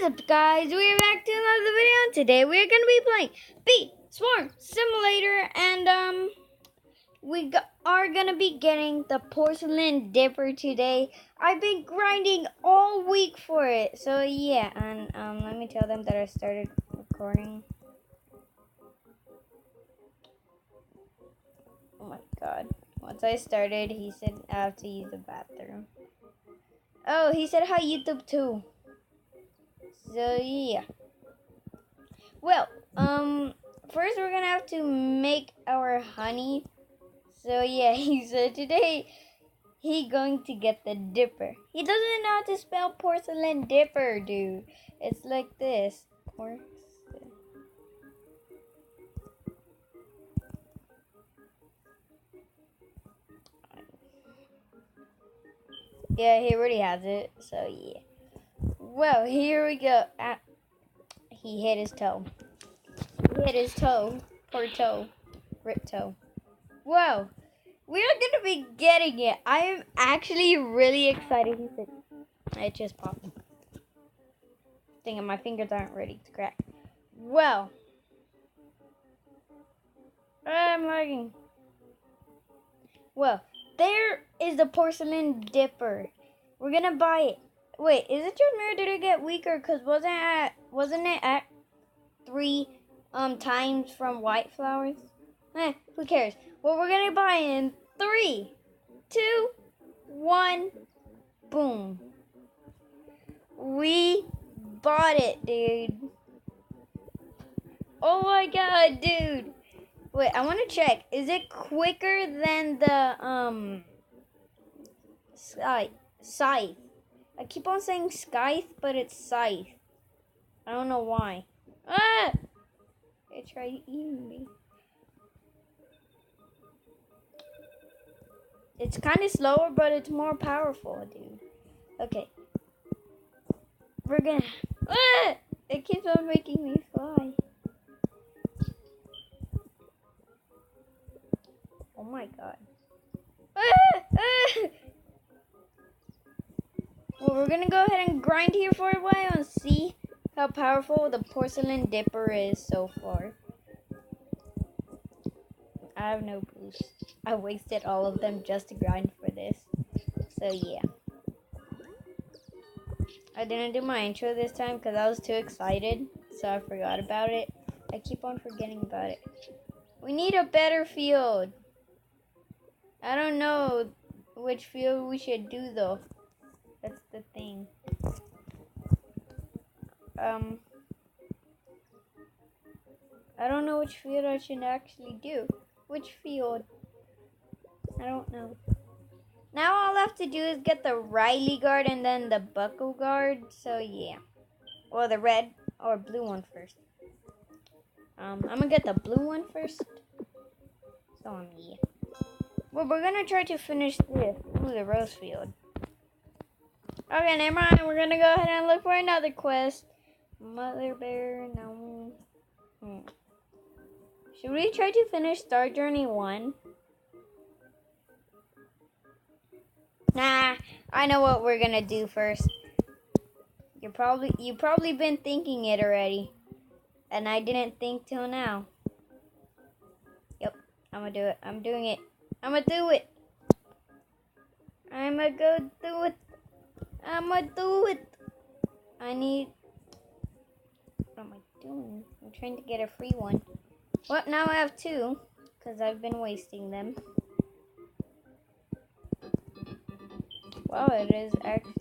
What is up, guys? We're back to another video. Today we're gonna be playing Bee Swarm Simulator, and we are gonna be getting the porcelain dipper today. I've been grinding all week for it, so yeah. And let me tell them that I started recording. Oh my god! Once I started, he said I have to use the bathroom. Oh, he said hi YouTube too. So yeah. Well, first we're gonna have to make our honey. So yeah, he said today he going to get the dipper. He doesn't know how to spell porcelain dipper, dude. It's like this. Yeah, he already has it. So yeah. Well, here we go. He hit his toe. He hit his toe. Poor toe. Rip toe. Whoa. We're gonna be getting it. I am actually really excited. He said, it just popped. Thinking my fingers aren't ready to crack. Well. I'm lagging. Well, there is the porcelain dipper. We're gonna buy it. Wait, is it just me or did it get weaker? Cause wasn't it at 3 times from white flowers? Who cares? Well, we're gonna buy in 3, 2, 1, boom. We bought it, dude. Oh my god, dude. Wait, I want to check. Is it quicker than the scythe? I keep on saying scythe, but it's scythe. I don't know why. Ah! It tried eating me. It's kind of slower, but it's more powerful, dude. Okay. We're gonna... Ah! It keeps on making me fly. Oh my god. Ah! Ah! Well, we're gonna go ahead and grind here for a while and see how powerful the porcelain dipper is so far. I have no boost. I wasted all of them just to grind for this. So yeah. I didn't do my intro this time because I was too excited. So I forgot about it. I keep on forgetting about it. We need a better field. I don't know which field we should do though. That's the thing. I don't know which field I should actually do. Which field? I don't know. Now all I have to do is get the Riley guard and then the buckle guard. So yeah. Or the red or blue one first. I'm gonna get the blue one first. So yeah. Well, we're gonna try to finish this. Ooh, the rose field. Okay, never mind. We're gonna go ahead and look for another quest. Mother bear, no. Should we try to finish Star Journey 1? Nah, I know what we're gonna do first. You've probably been thinking it already. And I didn't think till now. Yep, I'm gonna do it. I'm doing it. I'm gonna do it. I'm gonna go do it. I'm gonna do it. I need... What am I doing? I'm trying to get a free one. Well, now I have 2. Because I've been wasting them. Wow, it is actually...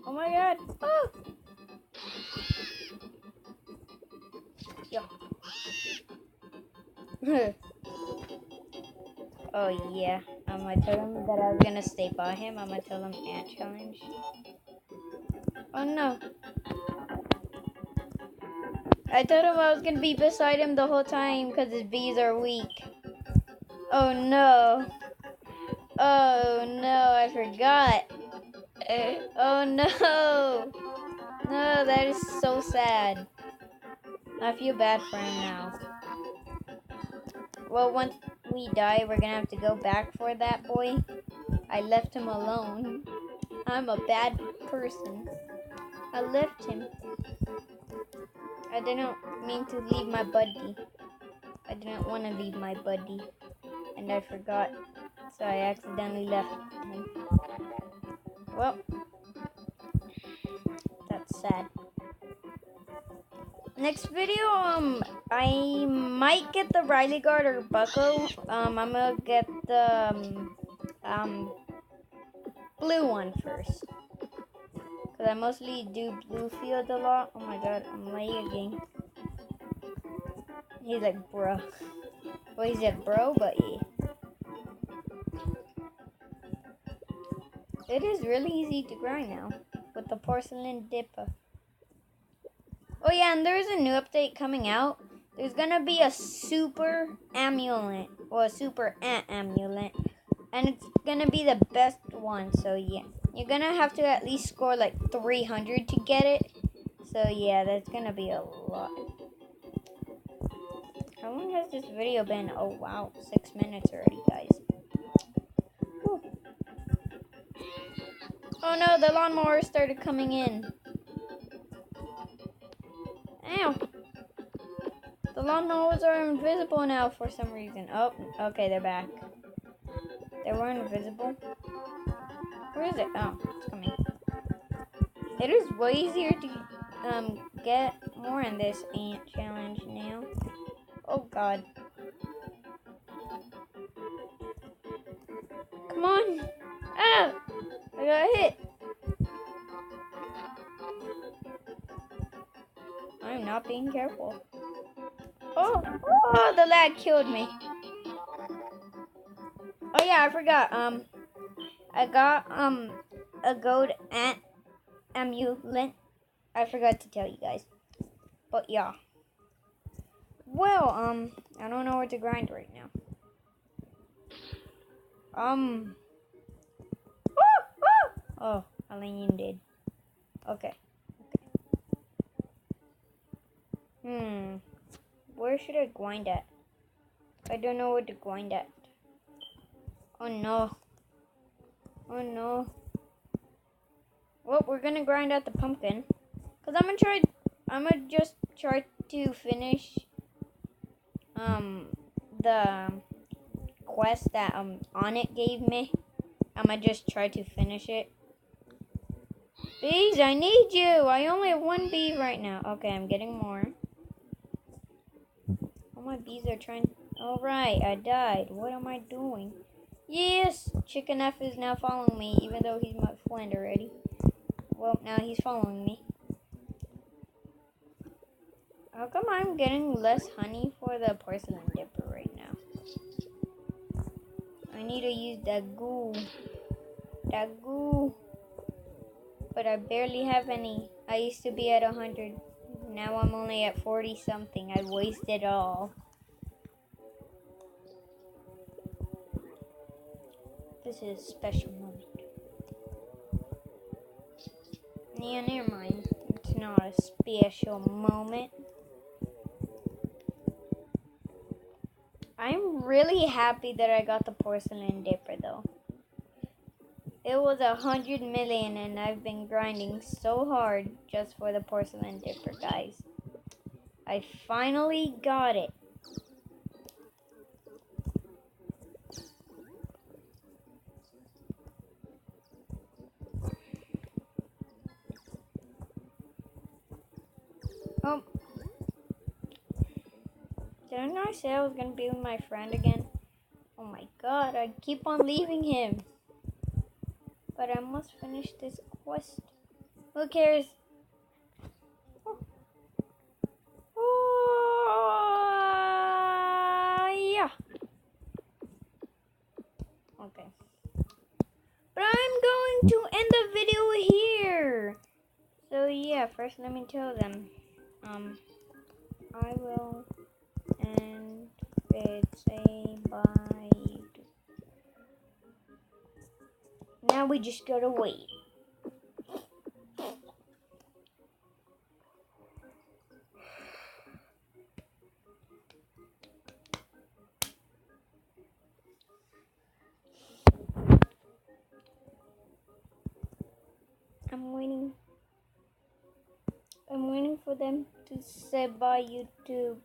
Oh my god. Oh! Yeah. Oh yeah. I'm gonna tell him that I was gonna stay by him. I'm gonna tell him ant challenge. Oh no. I told him I was gonna be beside him the whole time because his bees are weak. Oh no. Oh no, I forgot. Oh no. No, that is so sad. I feel bad for him now. Well, once we die, we're gonna have to go back for that boy. I left him alone. I'm a bad person. I left him. I didn't mean to leave my buddy. I didn't want to leave my buddy. And I forgot. So I accidentally left him. Well, that's sad. Next video, I might get the Riley Guard or Bucko. I'm gonna get the blue one first. Cause I mostly do blue field a lot. Oh my god, I'm lagging. He's like, bro. Well, he's like, bro, but yeah. It is really easy to grind now with the porcelain dipper. Oh yeah, and there's a new update coming out. There's gonna be a super amulet, or a super ant amulet, and it's gonna be the best one. So yeah, you're gonna have to at least score like 300 to get it. So yeah, that's gonna be a lot. How long has this video been? Oh wow, 6 minutes already, guys. Whew. Oh no, the lawnmower started coming in. Ow. The lawnmowers are invisible now for some reason. Oh, okay, they're back. They were invisible. Where is it? Oh, it's coming. It is way easier to get more in this ant challenge now. Oh god. Come on! Ah! I got hit! I'm not being careful. Oh! Oh! The lag killed me. Oh yeah, I forgot. I got a gold ant amulet. I forgot to tell you guys. But yeah. Well, I don't know where to grind right now. Oh, Elaine did. Okay. Where should I grind at? I don't know where to grind at. Oh no. Oh no. Well, we're gonna grind out the pumpkin. Cause I'm gonna just try to finish the quest that On It gave me. I'm gonna just try to finish it. Bees, I need you. I only have 1 bee right now. Okay, I'm getting more. All my bees are trying. All right, I died. What am I doing? Yes, Chicken F is now following me, even though he's my friend already. Well, now he's following me. How come I'm getting less honey for the porcelain dipper right now? I need to use that goo. That goo. But I barely have any. I used to be at 100. Now I'm only at 40 something. I wasted all. This is a special moment. Yeah, never mind. It's not a special moment. I'm really happy that I got the porcelain dipper though. It was 100 million and I've been grinding so hard just for the porcelain dipper, guys. I finally got it. Oh. Didn't I say I was going to be with my friend again? Oh my god, I keep on leaving him. But I must finish this quest. Who cares? Yeah. Okay. But I'm going to end the video here. So yeah, first let me tell them. I will end it, say bye. Now we just gotta wait. I'm waiting. I'm waiting for them to say bye, YouTube.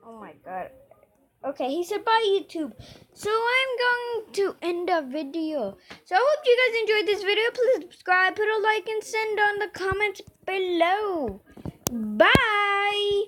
Oh my god. Okay, he said bye, YouTube. So I'm going to end the video. So I hope you guys enjoyed this video. Please subscribe, put a like, and send on the comments below. Bye.